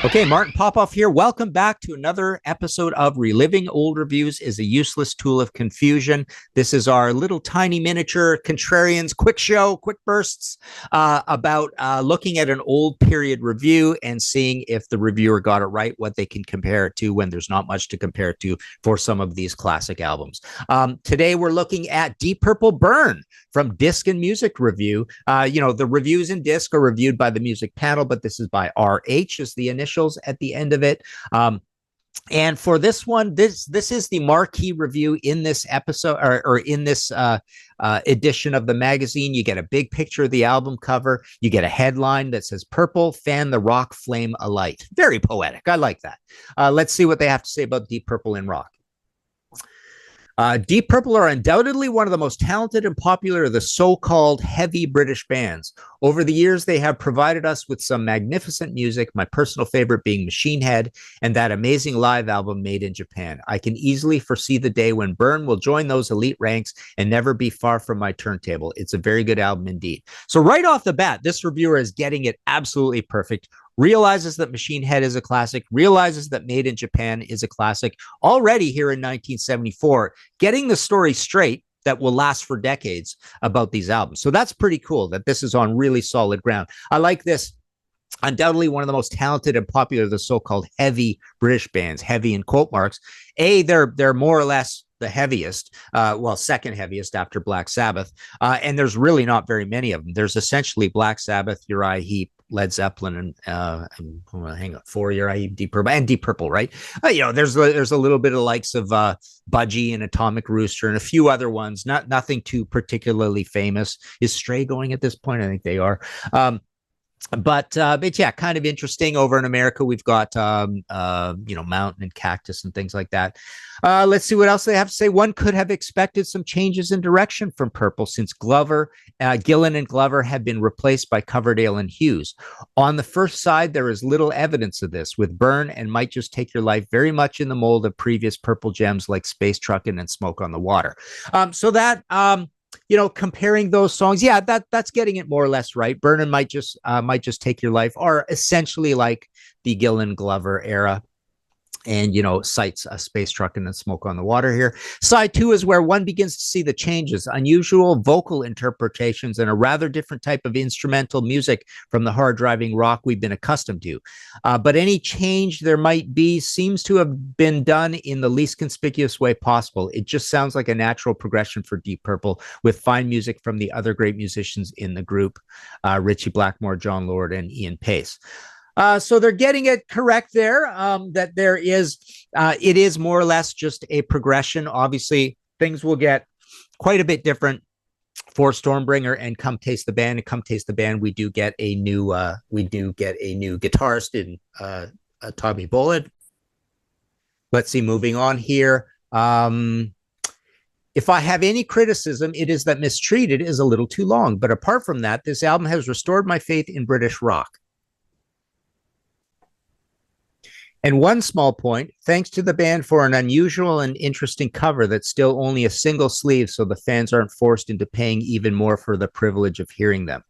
Okay, Martin Popoff here. Welcome back to another episode of Reliving Old Reviews is a Useless Tool of Confusion. This is our little tiny miniature Contrarians quick show, quick bursts about looking at an old period review and seeing if the reviewer got it right, what they can compare it to when there's not much to compare it to for some of these classic albums. Today, we're looking at Deep Purple Burn from Disc and Music Review. The reviews in Disc are reviewed by the music panel, but this is by RH as the initials at the end of it. And for this one, this is the marquee review in this episode or in this edition of the magazine. You get a big picture of the album cover. You get a headline that says "Purple, fan the rock flame alight." Very poetic. I like that. Let's see what they have to say about Deep Purple in rock. Deep Purple are undoubtedly one of the most talented and popular of the so-called heavy British bands. Over the years, they have provided us with some magnificent music, my personal favorite being Machine Head and that amazing live album Made in Japan. I can easily foresee the day when Burn will join those elite ranks and never be far from my turntable. It's a very good album indeed. So right off the bat, this reviewer is getting it absolutely perfect. Realizes that Machine Head is a classic, realizes that Made in Japan is a classic already here in 1974, getting the story straight that will last for decades about these albums. So that's pretty cool that this is on really solid ground. I like this. Undoubtedly one of the most talented and popular of the so-called heavy British bands, heavy in quote marks. They're more or less the heaviest, second heaviest after Black Sabbath. And there's really not very many of them. There's essentially Black Sabbath, Uriah Heep, Led Zeppelin, and for Uriah Heep, Deep Purple, and Deep Purple, right? There's a little bit of likes of Budgie and Atomic Rooster and a few other ones. Nothing too particularly famous. Is Stray going at this point? I think they are. But yeah, kind of interesting. Over in America, we've got Mountain and Cactus and things like that. Let's see what else they have to say. One could have expected some changes in direction from Purple since Gillan and Glover have been replaced by Coverdale and Hughes. On the first side, there is little evidence of this, with Burn and Might Just Take Your Life very much in the mold of previous Purple gems like Space Truckin' and Smoke on the Water. Comparing those songs, yeah, that's getting it more or less right. Burn and Might Just Take Your Life are essentially like the Gillan Glover era. And, cites a Space Truckin' and Smoke on the Water here. Side 2 is where one begins to see the changes, unusual vocal interpretations, and a rather different type of instrumental music from the hard-driving rock we've been accustomed to. But any change there might be seems to have been done in the least conspicuous way possible. It just sounds like a natural progression for Deep Purple, with fine music from the other great musicians in the group, Ritchie Blackmore, John Lord, and Ian Pace. So they're getting it correct there, that it is more or less just a progression. Obviously, things will get quite a bit different for Stormbringer and Come Taste the Band. And Come Taste the Band, we do get a new guitarist in Tommy Bolin. Let's see, moving on here. If I have any criticism, it is that Mistreated is a little too long. But apart from that, this album has restored my faith in British rock. And one small point, thanks to the band for an unusual and interesting cover that's still only a single sleeve, so the fans aren't forced into paying even more for the privilege of hearing them.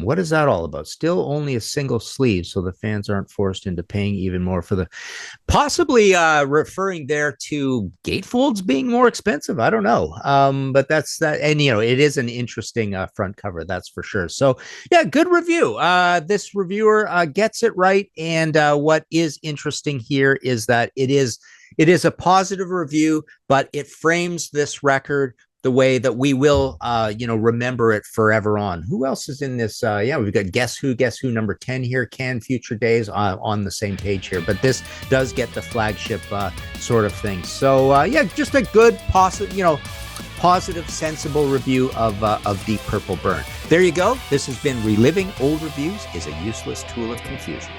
What is that all about? Still only a single sleeve, so the fans aren't forced into paying even more for the... Possibly referring there to gatefolds being more expensive. I don't know. But that's that. And, it is an interesting front cover, that's for sure. So, yeah, good review. This reviewer gets it right. And what is interesting here is that it is a positive review, but it frames this record the way that we will, remember it forever on. Who else is in this? We've got Guess Who number 10 here, Can Future Days on the same page here. But this does get the flagship sort of thing. So, just a good, positive, sensible review of Deep Purple Burn. There you go. This has been Reliving Old Reviews is a Useless Tool of Confusion.